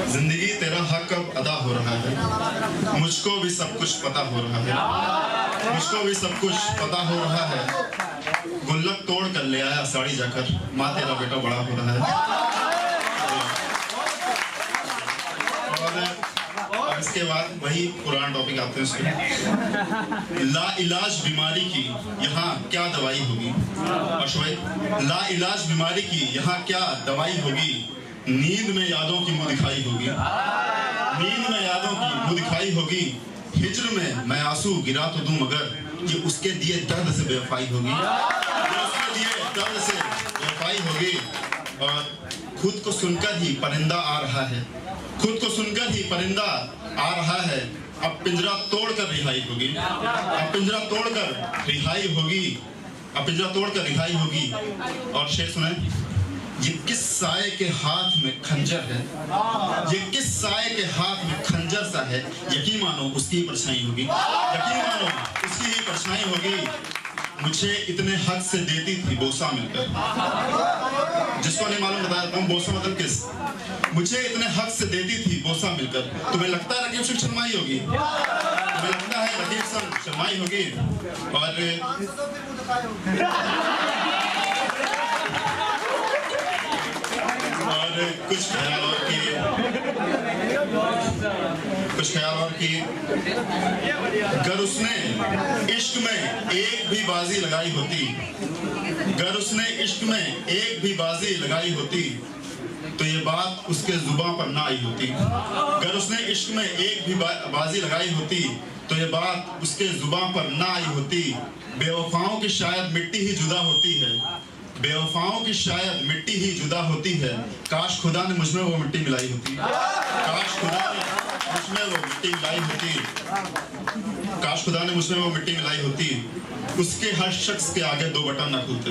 जिंदगी तेरा हक अब अदा हो रहा है, मुझको भी सब कुछ पता हो रहा है, मुझको भी सब कुछ पता हो रहा है। गुल्लक तोड़ कर ले आया साड़ी जाकर, माँ तेरा बेटा बड़ा हो रहा है। और इसके बाद वही पुराना टॉपिक आते हैं उसमें, ला इलाज बीमारी की यहाँ क्या दवाई होगी। और ला इलाज बीमारी की यहाँ क्या दवाई होगी, नींद में यादों की मुँह दिखाई होगी, नींद में यादों की मुँह दिखाई होगी। हिज्र में मैं आंसू गिरा तो दूं मगर ये उसके दिए दर्द से बेवफाई होगी, ये उसके दिए दर्द से बेवफाई होगी। और खुद को सुनकर ही परिंदा आ रहा है, खुद को सुनकर ही परिंदा आ रहा है। अब पिंजरा तोड़कर रिहाई होगी, अब पिंजरा तोड़कर रिहाई होगी, अब पिंजरा तोड़कर रिहाई होगी। और शेर सुने, ये किस साए के हाथ में खंजर है, ये किस साए के हाथ में खंजर सा है। यकीन मानो उसकी ही परछाई होगी, यकीन मानो उसकी ही परछाई होगी। मुझे इतने हक से देती थी बोसा मिलकर, जिसको नहीं मालूम बताया था बोसा मतलब किस। मुझे इतने हक से देती थी बोसा मिलकर। तुम्हें लगता है रकीब सिंह शर्माई होगी, तुम्हें लगता है रकीब सिंह शर्माई होगी। और कुछ ख्याल और की अगर उसने इश्क में एक भी बाजी लगाई होती, अगर उसने इश्क में एक भी बाजी लगाई होती तो ये बात उसके जुबान पर ना आई होती। अगर उसने इश्क में एक भी बाजी लगाई होती तो ये बात उसके जुबान पर ना आई होती। बेवफाओं की शायद मिट्टी ही जुदा होती है, बेवफाओं की शायद मिट्टी ही जुदा होती है। काश खुदा ने मुझमें वो मिट्टी मिलाई होती, काश खुदा ने मुझमें वो मिट्टी मिलाई होती, काश खुदा ने मुझमें वो मिट्टी मिलाई होती। उसके हर शख्स के आगे दो बटन न खुलते,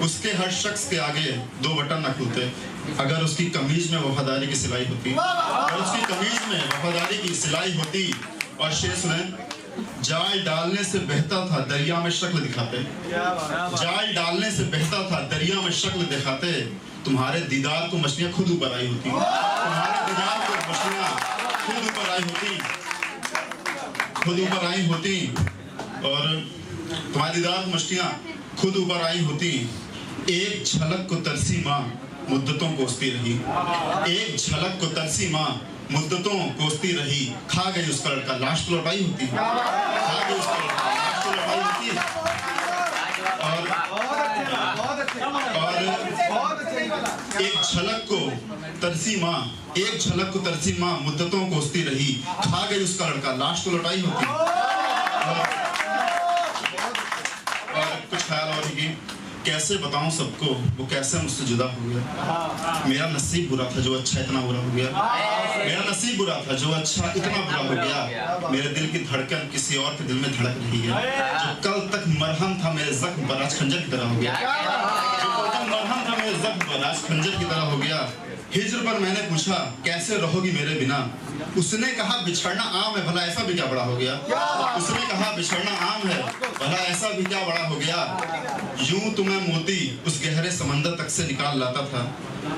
उसके हर शख्स के आगे दो बटन न खुलते। अगर उसकी कमीज में वफादारी की सिलाई होती, अगर उसकी कमीज में वफादारी की सिलाई होती। और शेर सुने, जाल डालने से बेहतर था दरिया में शक्ल दिखाते, जाल डालने से बेहतर था दरिया में शक्ल दिखाते। तुम्हारे दीदार को मछलियां खुद ऊपर आई होती, तुम्हारे दीदार को मछलियां खुद ऊपर आई होती, खुद ऊपर आई होती। और तुम्हारे दीदार को मछलियां खुद ऊपर आई होती। एक झलक को तरसी माँ मुद्दतों कोसती रही, एक झलक को तरसी माँ मुद्दतों कोसती रही। खा गई उसका लड़का, लाश तो लौटाई होती, खा गई उसका लड़का, लाश तो लौटाई होती। और एक झलक को तरसी माँ, एक झलक को तरसी माँ मुद्दतों कोसती रही। खा गई उसका लड़का, लाश तो लौटाई होती। और कुछ ख्याल और की, कैसे बताऊं सबको वो कैसे मुझसे जुदा हो गया। मेरा नसीब बुरा था जो अच्छा इतना बुरा हो गया, मेरा नसीब बुरा था जो अच्छा इतना बुरा हो गया। मेरे दिल की धड़कन किसी और के दिल में धड़क रही है। जो कल तक मरहम था मेरे जख्म पर आज खंजर की तरह हो गया, जो कल तक मरहम था मेरे जख्म पर आज खंजर की तरह हो गया। हिज्र पर मैंने पूछा कैसे रहोगी मेरे बिना, उसने कहा बिछड़ना आम है, भला ऐसा भी क्या बड़ा हो गया। उसने कहा बिछड़ना आम है, भला ऐसा भी क्या बड़ा हो गया। यूं तुम्हें मोती उस गहरे समंदर तक से निकाल लाता था,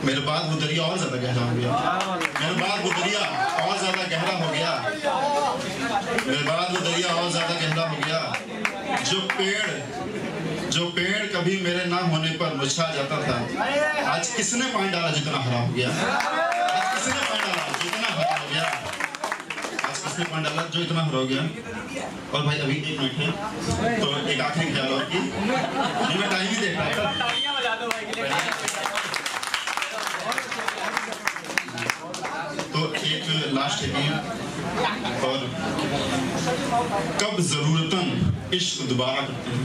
मेरे बाद वो दरिया और ज्यादा गहरा हो गया, मेरे बाद वो दरिया और ज्यादा गहरा हो गया, मेरे बाद वो दरिया और ज्यादा गहरा हो गया। जो पेड़ कभी मेरे ना होने पर मुरझा जाता था, आज किसने पानी डाला जितना हरा हो गया, आज किसने पानी डाला जितना हरा हो गया, आज किसने पानी डाला जो इतना हरा हो गया। और भाई अभी 1 मिनट है तो एक आखिरी ख्याल और की, मैं टाइम ही देख रहा था। तो एक लास्ट है, और कब जरूरतन इश्क दोबारा करते हैं,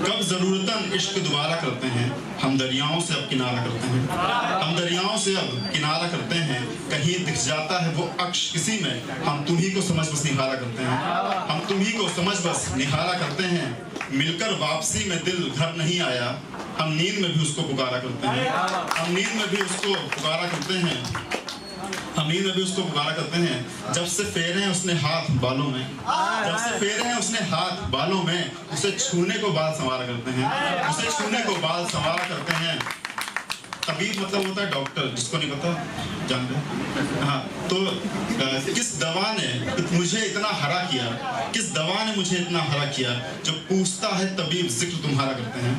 कब जरूरतन इश्क दोबारा करते हैं। हम दरियाओं से अब किनारा करते हैं, हम दरियाओं से अब किनारा करते हैं। कहीं दिख जाता है वो अक्ष किसी में, हम तुम्ही को समझ बस निहारा करते हैं, हम तुम्ही को समझ बस निहारा करते हैं। मिलकर वापसी में दिल घर नहीं आया, हम नींद में भी उसको पुकारा करते हैं, हम नींद में भी उसको पुकारा करते हैं, हम नींद में भी उसको पुकारा करते हैं। जब से फेरे हैं उसने हाथ बालों में, जब से फेरे हैं उसने हाथ बालों में, उसे छूने को बाल संवारा करते हैं, उसे छूने को बाल संवारा करते हैं। तबीब मतलब होता है डॉक्टर, जिसको नहीं पता जान लो। हाँ, तो किस दवा ने मुझे इतना हरा किया, किस दवा ने मुझे इतना हरा किया, जो पूछता है तबीब जिक्र तुम्हारा करते हैं।